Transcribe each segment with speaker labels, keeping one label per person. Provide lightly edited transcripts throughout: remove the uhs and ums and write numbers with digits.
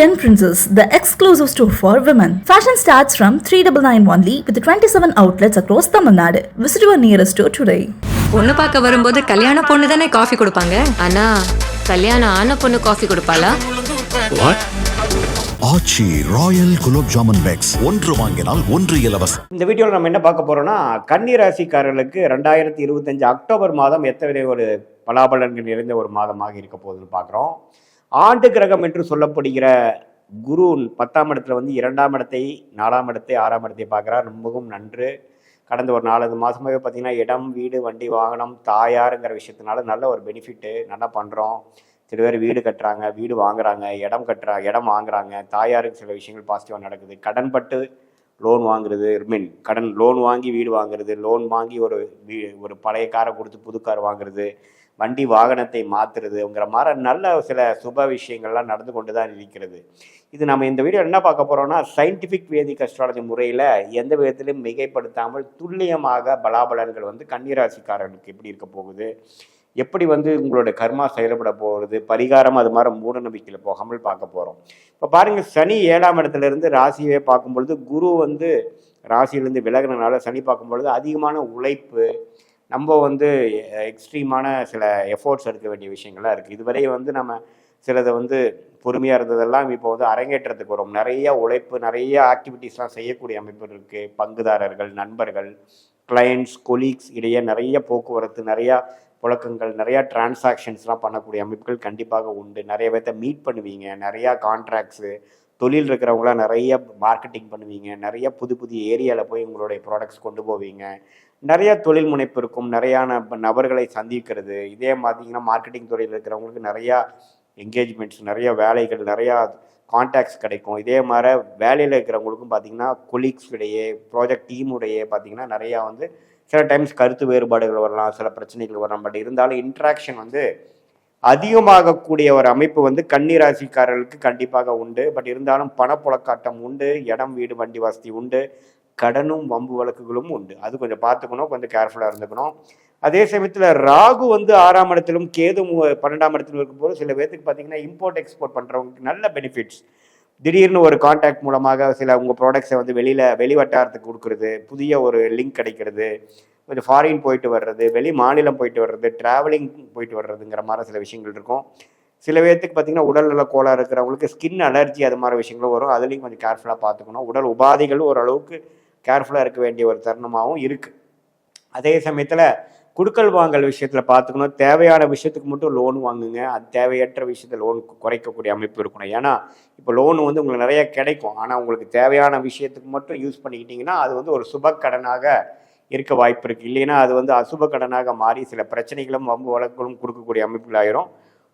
Speaker 1: Yen Princess, the exclusive store for women. Fashion starts from 399 only with 27 outlets across Tamil Nadu. Visit your nearest store today.
Speaker 2: பொண்ணு பார்க்க வரும்போது கல்யாண பொண்ணு தானே coffee கொடுப்பாங்க. ஆனா கல்யாணம் ஆன பொண்ணு காஃபி கொடுப்பாளா?
Speaker 3: ஆச்சி ராயல் குலோப் ஜாமுன் பேக்ஸ் ஒன்று வாங்கினால் ஒன்று இலவசம்.
Speaker 4: இந்த வீடியோவில் நம்ம என்ன பார்க்க போறோம்னா, கன்னி ராசிக்காரர்களுக்கு 2025 அக்டோபர் மாதம் எத்தனை ஒரு பலாபலன்கள் நிறைந்த ஒரு மாதமாக இருக்க போகுதுன்னு பார்க்குறோம். ஆண்டு கிரகம் என்று சொல்லப்படுகிற குரு 10ஆம் இடத்துல வந்து 2ஆம் இடத்தை 4ஆம் இடத்தை 6ஆம் இடத்தை பார்க்குறார். ரொம்பவும் நன்று. கடந்த ஒரு 4 மாதமாகவே பார்த்தீங்கன்னா இடம், வீடு, வண்டி, வாகனம், தாயாருங்கிற விஷயத்தினால நல்ல ஒரு பெனிஃபிட்டு நல்லா பண்ணுறோம். சில பேர் வீடு கட்டுறாங்க, வீடு வாங்குறாங்க, இடம் வாங்குறாங்க. தாயாருக்கு சில விஷயங்கள் பாசிட்டிவாக நடக்குது. கடன்பட்டு லோன் வாங்குறது, கடன் லோன் வாங்கி வீடு வாங்குறது, லோன் வாங்கி ஒரு பழைய காரை கொடுத்து புது கார் வாங்குறது, வண்டி வாகனத்தை மாற்றுறதுங்கிற மாதிரி நல்ல சில சுப விஷயங்கள்லாம் நடந்து கொண்டு தான் இருக்கிறது. இது நம்ம இந்த வீடியோ என்ன பார்க்க போகிறோம்னா, சயின்டிஃபிக் வேதிக் அஸ்ட்ராலஜி முறையில் எந்த விதத்திலும் மிகைப்படுத்தாமல் துல்லியமாக பலாபலன்கள் வந்து கன்னிராசிக்காரர்களுக்கு எப்படி இருக்க போகுது, எப்படி வந்து உங்களோட கர்மா செயல்பட போகிறது, பரிகாரம் அது மாதிரி மூட நம்பிக்கையில் போகாமல் பார்க்க போகிறோம். இப்போ பாருங்கள், சனி 7ஆம் இடத்துல இருந்து ராசியை பார்க்கும்பொழுது குரு வந்து ராசியிலேருந்து விலகினால சனி பார்க்கும்பொழுது அதிகமான உழைப்பு, நம்ம வந்து எக்ஸ்ட்ரீமான சில எஃபோர்ட்ஸ் எடுக்க வேண்டிய விஷயங்கள்லாம் இருக்குது. இதுவரை வந்து நம்ம சிலதை வந்து பொறுமையாக இருந்ததெல்லாம் இப்போ வந்து அரங்கேற்றத்துக்கு வரும். நிறைய உழைப்பு, நிறைய ஆக்டிவிட்டீஸ்லாம் செய்யக்கூடிய அமைப்பு இருக்குது. பங்குதாரர்கள், நண்பர்கள், கிளையண்ட்ஸ், கொலீக்ஸ் இடையே நிறைய போக்குவரத்து, நிறையா புழக்கங்கள், நிறையா டிரான்சாக்ஷன்ஸ்லாம் பண்ணக்கூடிய அமைப்புகள் கண்டிப்பாக உண்டு. நிறைய பேர்த்த மீட் பண்ணுவீங்க, நிறையா கான்ட்ராக்ட்ஸு, தொழில் இருக்கிறவங்களாம் நிறைய மார்க்கெட்டிங் பண்ணுவீங்க, நிறைய புது ஏரியாவில் போய் உங்களுடைய ப்ராடக்ட்ஸ் கொண்டு போவீங்க. நிறைய தொழில் முனைப்பு இருக்கும், நிறையா நபர்களை சந்திக்கிறது. இதே பார்த்தீங்கன்னா மார்க்கெட்டிங் துறையில் இருக்கிறவங்களுக்கு நிறையா என்கேஜ்மெண்ட்ஸ், நிறைய வேலைகள், நிறையா கான்டாக்ட்ஸ் கிடைக்கும். இதே மாதிரி வேலையில் இருக்கிறவங்களுக்கும் பார்த்திங்கன்னா கொலீக்ஸ் இடையே, ப்ராஜெக்ட் டீமுடையே பார்த்திங்கன்னா நிறையா வந்து சில டைம்ஸ் கருத்து வேறுபாடுகள் வரலாம், சில பிரச்சனைகள் வரலாம். பட் இருந்தாலும் இன்ட்ராக்ஷன் வந்து அதிகமாகக்கூடிய ஒரு அமைப்பு வந்து கன்னி ராசிக்காரர்களுக்கு கண்டிப்பாக உண்டு. பட் இருந்தாலும் பணப்புழக்காட்டம் உண்டு, இடம், வீடு, வண்டி வசதி உண்டு, கடனும் வம்பு வழக்குகளும் உண்டு. அது கொஞ்சம் பார்த்துக்கணும், கொஞ்சம் கேர்ஃபுல்லாக இருந்துக்கணும். அதே சமயத்தில் ராகு வந்து 6ஆம் இடத்திலும் கேது 12ஆம் இடத்திலும் இருக்கும்போது சில பேர்த்துக்கு பார்த்தீங்கன்னா இம்போர்ட் எக்ஸ்போர்ட் பண்ணுறவங்களுக்கு நல்ல பெனிஃபிட்ஸ். திடீர்னு ஒரு கான்டாக்ட் மூலமாக சில உங்கள் ப்ராடக்ட்ஸை வந்து வெளிவட்டாரத்துக்கு கொடுக்குறது, புதிய ஒரு லிங்க் கிடைக்கிறது, கொஞ்சம் ஃபாரின் போயிட்டு வர்றது, வெளி மாநிலம் போயிட்டு வர்றது, ட்ராவலிங் போயிட்டு வர்றதுங்கிற மாதிரி சில விஷயங்கள் இருக்கும். சில பேர்த்துக்கு பார்த்தீங்கன்னா உடல்நல கோளாறு இருக்கிறவங்களுக்கு ஸ்கின் அலர்ஜி அது மாதிரி விஷயங்களும் வரும். அதுலேயும் கொஞ்சம் கேர்ஃபுல்லாக பார்த்துக்கணும். உடல் உபாதைகளும் ஓரளவுக்கு கேர்ஃபுல்லாக இருக்க வேண்டிய ஒரு தருணமாகவும் இருக்குது. அதே சமயத்தில் குடுக்கல் வாங்கல் விஷயத்தில் பார்த்துக்கணும். தேவையான விஷயத்துக்கு மட்டும் லோன் வாங்குங்க. அது தேவையற்ற விஷயத்தில் லோன் குறைக்கக்கூடிய அமைப்பு இருக்கணும். ஏன்னா இப்போ லோன் வந்து உங்களுக்கு நிறைய கிடைக்கும், ஆனால் உங்களுக்கு தேவையான விஷயத்துக்கு மட்டும் யூஸ் பண்ணிக்கிட்டிங்கன்னா அது வந்து ஒரு சுப கடனாக இருக்க வாய்ப்பு இருக்குது. இல்லைன்னா அது வந்து அசுப கடனாக மாறி சில பிரச்சனைகளும் வம்பு வழக்குகளும் கொடுக்கக்கூடிய அமைப்புகளாயிரும்.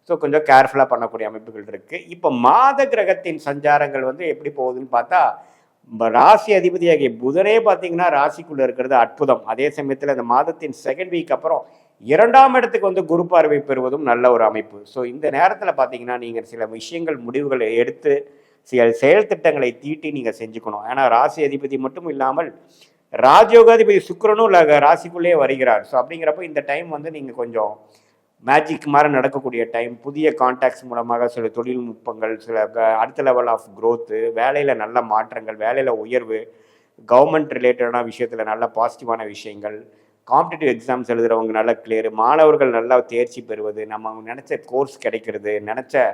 Speaker 4: ஸோ கொஞ்சம் கேர்ஃபுல்லாக பண்ணக்கூடிய அமைப்புகள் இருக்குது. இப்போ மாத கிரகத்தின் சஞ்சாரங்கள் வந்து எப்படி போகுதுன்னு பார்த்தா, ராசி அதிபதியாகிய புதனே பார்த்தீங்கன்னா ராசிக்குள்ளே இருக்கிறது அற்புதம். அதே சமயத்தில் இந்த மாதத்தின் செகண்ட் வீக் அப்புறம் 2ஆம் இடத்துக்கு வந்து குரு பார்வை பெறுவதும் நல்ல ஒரு அமைப்பு. ஸோ இந்த நேரத்தில் பார்த்தீங்கன்னா நீங்கள் சில விஷயங்கள் முடிவுகளை எடுத்து சில செயல் திட்டங்களை தீட்டி நீங்கள் செஞ்சுக்கணும். ஏன்னா ராசி அதிபதி மட்டும் இல்லாமல் ராஜயோகாதிபதி சுக்கிரனும் ராசிக்குள்ளேயே வருகிறார். ஸோ அப்படிங்கிறப்ப இந்த டைம் வந்து நீங்கள் கொஞ்சம் மேஜிக் மாதிரி நடக்கக்கூடிய டைம். புதிய கான்டாக்ட்ஸ் மூலமாக சில தொழில்நுட்பங்கள், சில அடுத்த லெவல் ஆஃப் க்ரோத்து, வேலையில் நல்ல மாற்றங்கள், வேலையில் உயர்வு, கவர்மெண்ட் ரிலேட்டடான விஷயத்தில் நல்ல பாசிட்டிவான விஷயங்கள், காம்படிட்டிவ் எக்ஸாம்ஸ் எழுதுகிறவங்க நல்ல கிளியர், மாணவர்கள் நல்லா தேர்ச்சி பெறுவது, நம்ம நினச்ச கோர்ஸ் கிடைக்கிறது, நினச்ச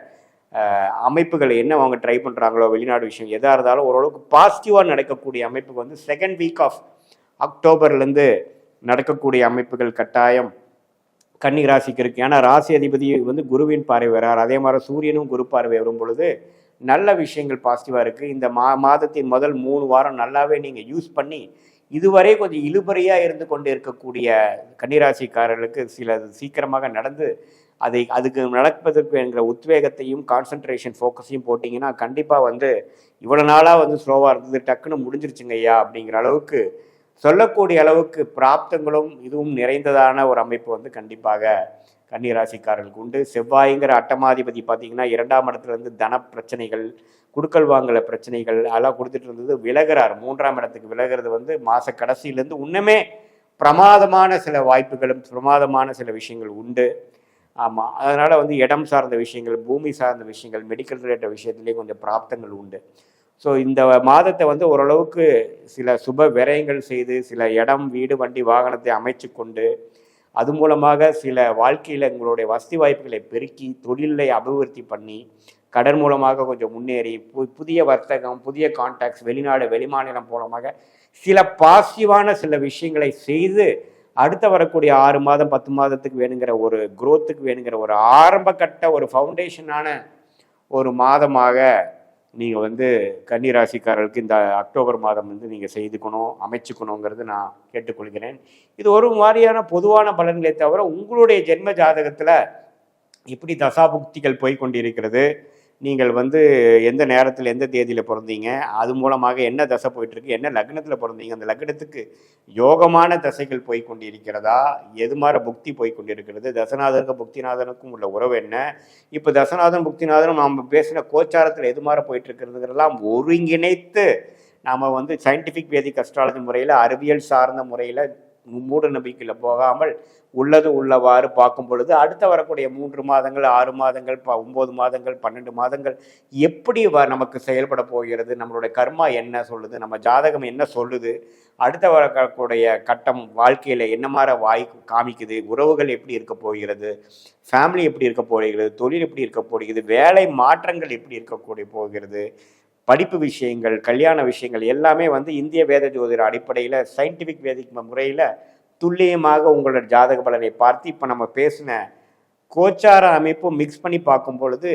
Speaker 4: அமைப்புகள் என்ன அவங்க ட்ரை பண்ணுறாங்களோ, வெளிநாடு விஷயம் எதாக இருந்தாலும் ஓரளவுக்கு பாசிட்டிவாக நடக்கக்கூடிய அமைப்புக்கு வந்து செகண்ட் வீக் ஆஃப் அக்டோபர்லேருந்து நடக்கக்கூடிய அமைப்புகள் கட்டாயம் கன்னி ராசிக்கு இருக்குது. ஏன்னா ராசி அதிபதி வந்து குருவின் பார்வை வரார். அதே மாதிரி சூரியனும் குரு பார்வை வரும் பொழுது நல்ல விஷயங்கள் பாசிட்டிவாக இருக்குது. இந்த மாதத்தின் முதல் 3 வாரம் நல்லாவே நீங்கள் யூஸ் பண்ணி இதுவரை கொஞ்சம் இழுபறியாக இருந்து கொண்டு இருக்கக்கூடிய கன்னிராசிக்காரர்களுக்கு சில சீக்கிரமாக நடந்து அதுக்கு நடப்பதற்கு என்கிற உத்வேகத்தையும் கான்சன்ட்ரேஷன் ஃபோக்கஸையும் போட்டிங்கன்னா கண்டிப்பாக வந்து இவ்வளோ நாளாக வந்து ஸ்லோவாக இருந்தது டக்குன்னு முடிஞ்சிருச்சுங்க ஐயா அப்படிங்கிற அளவுக்கு சொல்லக்கூடிய அளவுக்கு பிராப்தங்களும் இதுவும் நிறைந்ததான ஒரு அமைப்பு வந்து கண்டிப்பாக கன்னிராசிக்காரர்களுக்கு உண்டு. செவ்வாய்ங்கிற அட்டமாதிபதி பார்த்தீங்கன்னா 2ஆம் இடத்துலேருந்து தன பிரச்சனைகள், குடுக்கல் வாங்கல பிரச்சனைகள் அதெல்லாம் கொடுத்துட்டு இருந்தது விலகிறார். 3ஆம் இடத்துக்கு விலகிறது வந்து மாத கடைசியிலேருந்து இன்னுமே பிரமாதமான சில வாய்ப்புகளும் பிரமாதமான சில விஷயங்கள் உண்டு. ஆமாம், அதனால் வந்து இடம் சார்ந்த விஷயங்கள், பூமி சார்ந்த விஷயங்கள், மெடிக்கல் ரிலேட்டட் விஷயத்துலேயும் கொஞ்சம் பிராப்தங்கள் உண்டு. ஸோ இந்த மாதத்தை வந்து ஓரளவுக்கு சில சுப விரயங்கள் செய்து, சில இடம், வீடு, வண்டி, வாகனத்தை அமைச்சு கொண்டு, அது மூலமாக சில வாழ்க்கையில் உங்களுடைய வசதி வாய்ப்புகளை பெருக்கி, தொழிலை அபிவிருத்தி பண்ணி, கடன் மூலமாக கொஞ்சம் முன்னேறி, புதிய வர்த்தகம், புதிய கான்டாக்ட்ஸ், வெளிநாடு, வெளிமாநிலம் மூலமாக சில பாசிட்டிவான சில விஷயங்களை செய்து, அடுத்த வரக்கூடிய 6 மாதம் 10 மாதத்துக்கு வேணுங்கிற ஒரு குரோத்துக்கு வேணுங்கிற ஒரு ஆரம்ப கட்ட ஒரு ஃபவுண்டேஷனான ஒரு மாதமாக நீங்கள் வந்து கன்னிராசிக்காரர்களுக்கு இந்த அக்டோபர் மாதம் வந்து நீங்கள் செய்துக்கணும், அமைச்சுக்கணுங்கிறது நான் கேட்டுக்கொள்கிறேன். இது ஒரு மாதிரியான பொதுவான பலன்களை தவிர உங்களுடைய ஜென்ம ஜாதகத்தில் எப்படி தசாபுக்திகள் போய் கொண்டிருக்கிறது, நீங்கள் வந்து எந்த நேரத்தில் எந்த தேதியில் பிறந்தீங்க, அது மூலமாக என்ன தசை போயிட்டுருக்கு, என்ன லக்னத்தில் பிறந்தீங்க, அந்த லக்னத்துக்கு யோகமான தசைகள் போய் கொண்டிருக்கிறதா, எது மாதிரி புக்தி போய் கொண்டிருக்கிறது, தசநாதனுக்கும் புக்திநாதனுக்கும் உள்ள உறவு என்ன, இப்போ தசநாதன் புக்திநாதனும் நாம் பேசின கோச்சாரத்தில் எது மாதிரி போயிட்டுருக்கிறதுங்கிறதெல்லாம் ஒருங்கிணைத்து நாம் வந்து சயின்டிஃபிக் வேதிக் அஸ்ட்ராலஜி முறையில், அறிவியல் சார்ந்த முறையில், மூட நம்பிக்கையில் போகாமல் உள்ளது உள்ளவாறு பார்க்கும் பொழுது அடுத்த வரக்கூடிய 3 மாதங்கள், 6 மாதங்கள், 9 மாதங்கள், 12 மாதங்கள் எப்படி நமக்கு செயல்பட போகிறது, நம்மளுடைய கர்மா என்ன சொல்லுது, நம்ம ஜாதகம் என்ன சொல்லுது, அடுத்த வரக்கூடிய கட்டம் வாழ்க்கையில் என்ன மாதிரி காமிக்குது, உறவுகள் எப்படி இருக்க போகிறது, ஃபேமிலி எப்படி இருக்க போகிறது, தொழில் எப்படி இருக்க போகிறது, வேலை மாற்றங்கள் எப்படி இருக்கக்கூடிய போகிறது, படிப்பு விஷயங்கள், கல்யாண விஷயங்கள் எல்லாமே வந்து இந்திய வேத ஜோதிட அடிப்படையில் சயின்டிஃபிக் வேதிக் முறையில் துல்லியமாக உங்களோட ஜாதக பலனை பார்த்து இப்போ நம்ம பேசின கோச்சார அமைப்பும் மிக்ஸ் பண்ணி பார்க்கும் பொழுது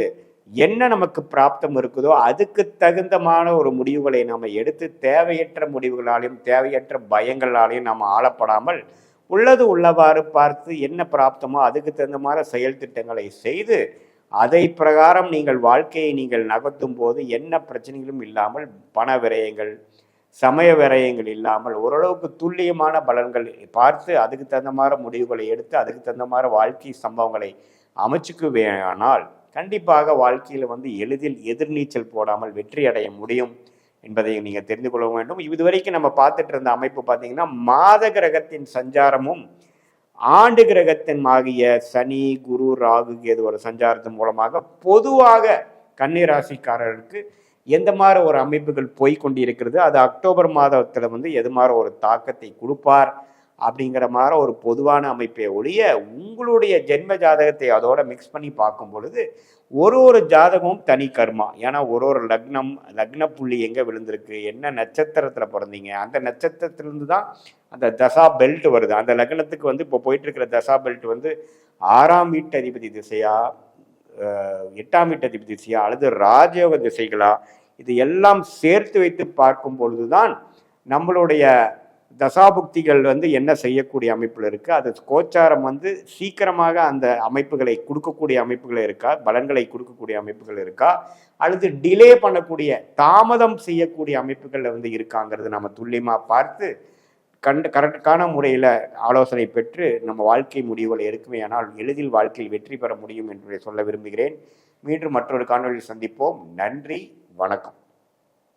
Speaker 4: என்ன நமக்கு பிராப்தம் இருக்குதோ அதுக்கு தகுந்தமான ஒரு முடிவுகளை நம்ம எடுத்து தேவையற்ற முடிவுகளாலையும் தேவையற்ற பயங்களாலையும் நம்ம ஆளப்படாமல் உள்ளது உள்ளவாறு பார்த்து என்ன பிராப்தமோ அதுக்கு தகுந்த மாதிரி செயல் திட்டங்களை செய்து அதை பிரகாரம் நீங்கள் வாழ்க்கையை நீங்கள் நகர்த்தும் போது என்ன பிரச்சனைகளும் இல்லாமல் பண விரயங்கள், சமய விரயங்கள் இல்லாமல் ஓரளவுக்கு துல்லியமான பலன்கள் பார்த்து அதுக்கு தகுந்த மாதிரி முடிவுகளை எடுத்து அதுக்கு தகுந்த மாதிரி வாழ்க்கை சம்பவங்களை அமைச்சுக்குவேனால் கண்டிப்பாக வாழ்க்கையில் வந்து எளிதில் எதிர்நீச்சல் போடாமல் வெற்றி அடைய முடியும் என்பதை நீங்கள் தெரிந்து கொள்ள வேண்டும். இதுவரைக்கும் நம்ம பார்த்துட்டு இருந்த அமைப்பு பார்த்தீங்கன்னா மாத கிரகத்தின் சஞ்சாரமும் ஆண்டு கிரகத்தின் ஆகிய சனி, குரு, ராகு, கேது ஒரு சஞ்சாரத்தின் மூலமாக பொதுவாக கன்னிராசிக்காரர்களுக்கு எந்த மாதிரி ஒரு அமைப்புகள் போய்கொண்டிருக்கிறது, அது அக்டோபர் மாதத்தில் வந்து எது மாதிரி ஒரு தாக்கத்தை கொடுப்பார் அப்படிங்கிற மாதிரி ஒரு பொதுவான அமைப்பை ஒழிய உங்களுடைய ஜென்ம ஜாதகத்தை அதோட மிக்ஸ் பண்ணி பார்க்கும் பொழுது ஒரு ஜாதகமும் தனி கர்மா. ஏன்னா ஒரு லக்ன புள்ளி எங்கே விழுந்திருக்கு, என்ன நட்சத்திரத்தில் பிறந்தீங்க, அந்த நட்சத்திரத்திலிருந்து தான் அந்த தசா பெல்ட் வருது. அந்த லக்னத்துக்கு வந்து இப்போ போயிட்டு இருக்கிற தசா பெல்ட் வந்து 6ஆம் வீட்டு அதிபதி திசையா, 8ஆம் வீட்டு அதிபதி திசையா அல்லது ராஜயோக திசைகளா, இது எல்லாம் சேர்த்து வைத்து பார்க்கும் பொழுதுதான் நம்மளுடைய தசாபுக்திகள் வந்து என்ன செய்யக்கூடிய அமைப்பில் இருக்குது, அது கோச்சாரம் வந்து சீக்கிரமாக அந்த அமைப்புகளை கொடுக்கக்கூடிய அமைப்புகள் இருக்கா, பலன்களை கொடுக்கக்கூடிய அமைப்புகள் இருக்கா, அல்லது டிலே பண்ணக்கூடிய தாமதம் செய்யக்கூடிய அமைப்புகள் வந்து இருக்காங்கிறது நம்ம துல்லியமாக பார்த்து கரெக்டான முறையில் ஆலோசனை பெற்று நம்ம வாழ்க்கை முடிவுகளை எடுக்குமேயானால் எளிதில் வாழ்க்கையில் வெற்றி பெற முடியும் என்று சொல்ல விரும்புகிறேன். மீண்டும் மற்றொரு காணொலியில் சந்திப்போம். நன்றி, வணக்கம்.